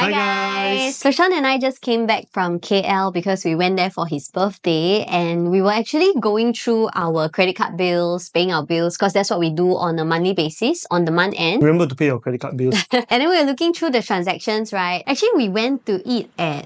Hi guys! So Sean and I just came back from KL because we went there for his birthday and we were actually going through our credit card bills, paying our bills because that's what we do on a monthly basis on the month end. Remember to pay your credit card bills. And then we were looking through the transactions, right? Actually, we went to eat at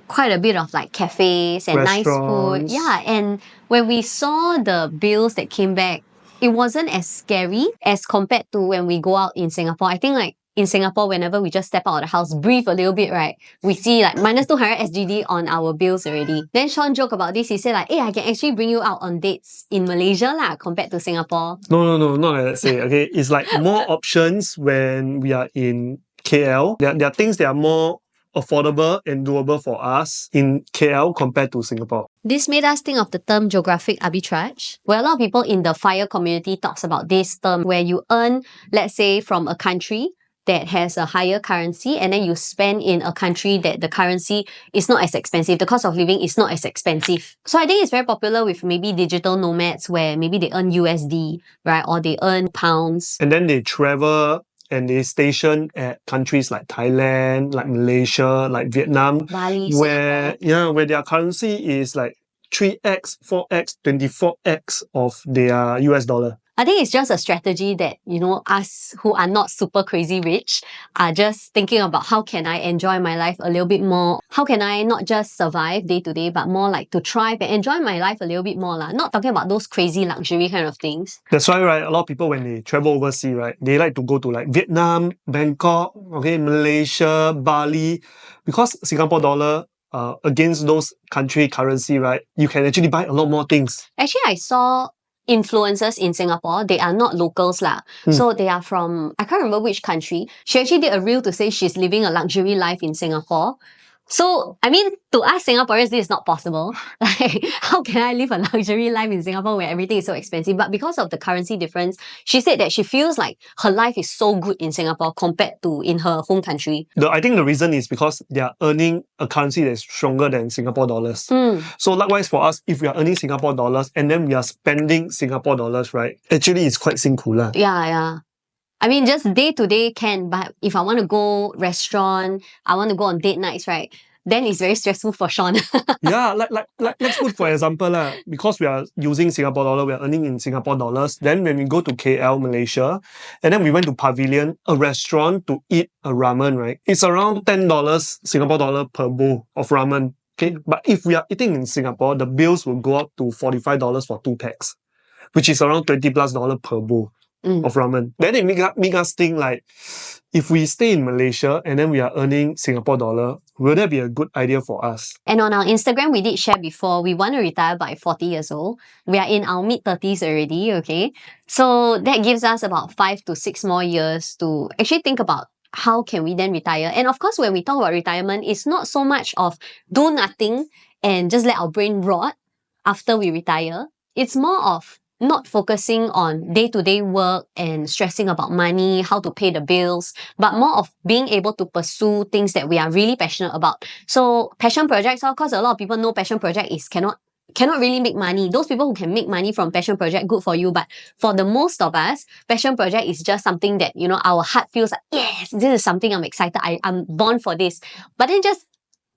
quite a bit of like cafes and nice food. Restaurants. Yeah, and when we saw the bills that came back, it wasn't as scary as compared to when we go out in Singapore. I think like in Singapore, whenever we just step out of the house, breathe a little bit, right? We see like minus 200 SGD on our bills already. Then Sean joked about this. He said like, hey, I can actually bring you out on dates in Malaysia lah, compared to Singapore. No, not like that say. Okay, it's like more options when we are in KL. There are things that are more affordable and doable for us in KL compared to Singapore. This made us think of the term geographic arbitrage, where a lot of people in the FIRE community talks about this term where you earn, let's say, from a country that has a higher currency and then you spend in a country that the currency is not as expensive. The cost of living is not as expensive. So I think it's very popular with maybe digital nomads where maybe they earn USD, right? Or they earn pounds. And then they travel and they station at countries like Thailand, like Malaysia, like Vietnam, Bali, where their currency is like 3x, 4x, 24x of their US dollar. I think it's just a strategy that, you know, us who are not super crazy rich are just thinking about how can I enjoy my life a little bit more? How can I not just survive day to day, but more like to thrive and enjoy my life a little bit more lah. Not talking about those crazy luxury kind of things. That's why, right, a lot of people when they travel overseas, right, they like to go to like Vietnam, Bangkok, okay, Malaysia, Bali, because Singapore dollar against those country currency, right, you can actually buy a lot more things. Actually, I saw influencers in Singapore, they are not locals lah. So they are from, I can't remember which country. She actually did a reel to say she's living a luxury life in Singapore. So, I mean, to us Singaporeans, this is not possible. Like, how can I live a luxury life in Singapore where everything is so expensive? But because of the currency difference, she said that she feels like her life is so good in Singapore compared to in her home country. I think the reason is because they are earning a currency that's stronger than Singapore dollars. So likewise for us, if we are earning Singapore dollars and then we are spending Singapore dollars, right, actually it's quite 辛苦 lah. Yeah. I mean, just day to day can, but if I want to go restaurant, I want to go on date nights, right? Then it's very stressful for Sean. Yeah, like let's put for example lah, because we are using Singapore dollar, we are earning in Singapore dollars. Then when we go to KL, Malaysia, and then we went to Pavilion, a restaurant to eat a ramen, right? It's around $10 Singapore dollar per bowl of ramen. Okay, but if we are eating in Singapore, the bills will go up to $45 for 2 packs, which is around $20+ per bowl of ramen. Then it make us think like, if we stay in Malaysia and then we are earning Singapore dollar, will that be a good idea for us? And on our Instagram, we did share before, we want to retire by 40 years old. We are in our mid-30s already, okay? So that gives us about 5 to 6 more years to actually think about how can we then retire. And of course, when we talk about retirement, it's not so much of do nothing and just let our brain rot after we retire. It's more of not focusing on day-to-day work and stressing about money, how to pay the bills, but more of being able to pursue things that we are really passionate about. So passion projects, of course, a lot of people know passion project is cannot really make money. Those people who can make money from passion project, good for you. But for the most of us, passion project is just something that, you know, our heart feels like, yes, this is something I'm excited. I'm born for this. But then just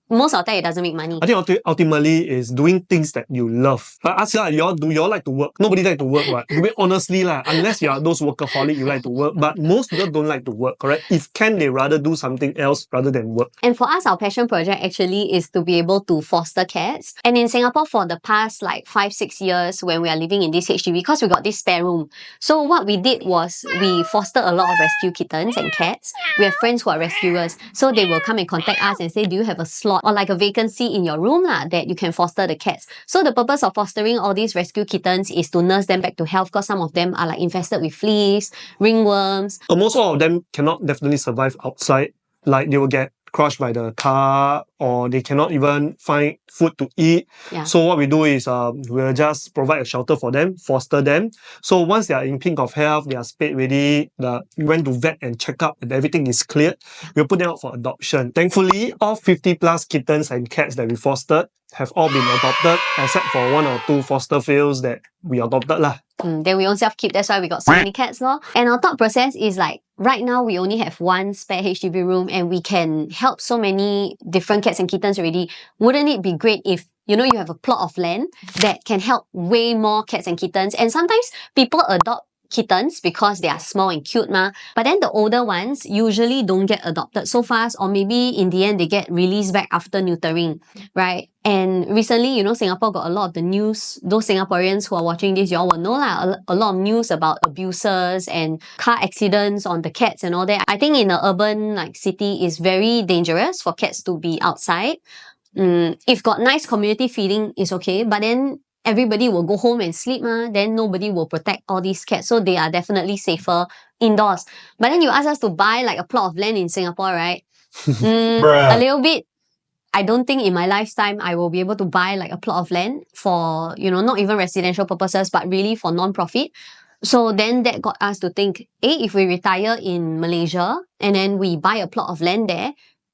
most of the time, it doesn't make money. I think ultimately is doing things that you love. But ask y'all, do y'all like to work? Nobody like to work, right? Honestly, unless you are those workaholic, you like to work. But most people don't like to work, correct? If can, they rather do something else rather than work. And for us, our passion project actually is to be able to foster cats. And in Singapore, for the past like 5-6 years, when we are living in this HDB, because we got this spare room. So what we did was we foster a lot of rescue kittens and cats. We have friends who are rescuers. So they will come and contact us and say, do you have a slot or like a vacancy in your room that you can foster the cats? So the purpose of fostering all these rescue kittens is to nurse them back to health, because some of them are like infested with fleas, ringworms. Most of them cannot definitely survive outside. Like they will get crushed by the car, or they cannot even find food to eat. So what we do is we'll just provide a shelter for them, foster them. So once they are in pink of health, they are spayed ready, we went to vet and check up and everything is cleared, we'll put them out for adoption. Thankfully, all 50+ kittens and cats that we fostered have all been adopted, except for 1 or 2 foster fails that we adopted lah. Then we own self keep, that's why we got so many cats lor. And our thought process is like, right now we only have one spare HDB room and we can help so many different cats and kittens already. Wouldn't it be great if, you know, you have a plot of land that can help way more cats and kittens? And sometimes people adopt kittens because they are small and cute ma. But then the older ones usually don't get adopted so fast, or maybe in the end they get released back after neutering, right? And recently, you know, Singapore got a lot of the news. Those Singaporeans who are watching this, y'all will know lah, a lot of news about abuses and car accidents on the cats and all that. I think in an urban like city, it's very dangerous for cats to be outside. If got nice community feeding, it's okay. But then everybody will go home and sleep, then nobody will protect all these cats. So they are definitely safer indoors. But then you ask us to buy like a plot of land in Singapore, right? A little bit. I don't think in my lifetime I will be able to buy like a plot of land for, you know, not even residential purposes, but really for non-profit. So then that got us to think, if we retire in Malaysia and then we buy a plot of land there,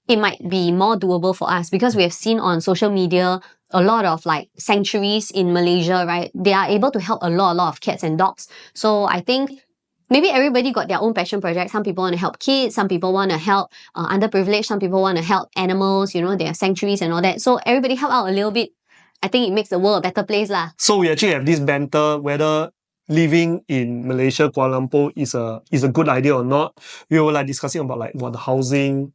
it might be more doable for us, because we have seen on social media a lot of like sanctuaries in Malaysia, right? They are able to help a lot of cats and dogs. So I think maybe everybody got their own passion project. Some people want to help kids, some people want to help underprivileged, some people want to help animals, you know, there are sanctuaries and all that. So everybody help out a little bit. I think it makes the world a better place lah. So we actually have this banter whether living in Malaysia, Kuala Lumpur is a good idea or not. We were like discussing about like what the housing,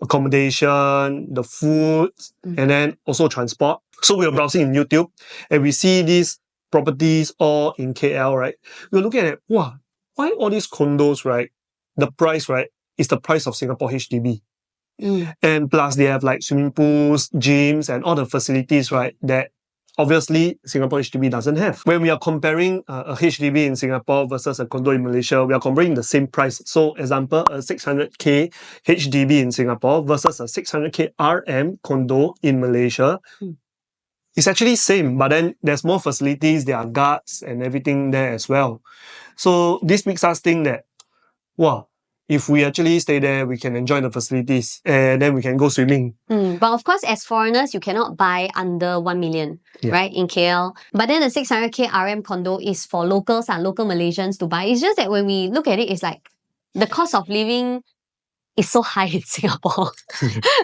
accommodation, the food, and then also transport. So we were browsing in YouTube and we see these properties all in KL, right? We were looking at, wow, why all these condos, right? The price, right, is the price of Singapore HDB. And plus they have like swimming pools, gyms, and all the facilities, right, that obviously Singapore HDB doesn't have. When we are comparing a HDB in Singapore versus a condo in Malaysia, we are comparing the same price. So example, a 600k HDB in Singapore versus a 600k RM condo in Malaysia. It's actually same, but then there's more facilities, there are guards and everything there as well. So this makes us think that, wow, if we actually stay there, we can enjoy the facilities and then we can go swimming. But of course, as foreigners, you cannot buy under 1 million, right, in KL. But then the 600k RM condo is for locals and local Malaysians to buy. It's just that when we look at it, it's like the cost of living is so high in Singapore.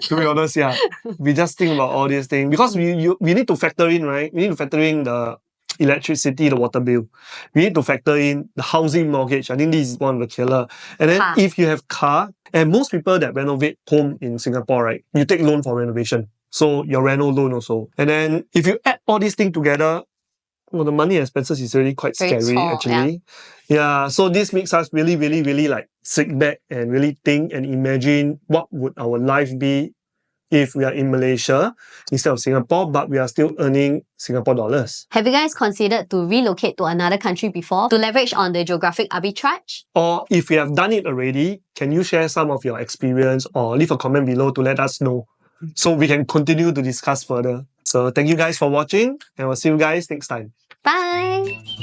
To be honest, yeah. We just think about all these things because we need to factor in, right? We need to factor in the electricity, the water bill. We need to factor in the housing mortgage. I think this is one of the killer. And then if you have car, and most people that renovate home in Singapore, right, you take loan for renovation. So your reno loan also. And then if you add all these things together, well, the money expenses is really quite scary, actually. Yeah, so this makes us really, really, really like sit back and really think and imagine what would our life be if we are in Malaysia instead of Singapore, but we are still earning Singapore dollars. Have you guys considered to relocate to another country before to leverage on the geographic arbitrage? Or if you have done it already, can you share some of your experience or leave a comment below to let us know so we can continue to discuss further. So thank you guys for watching and we'll see you guys next time. Bye!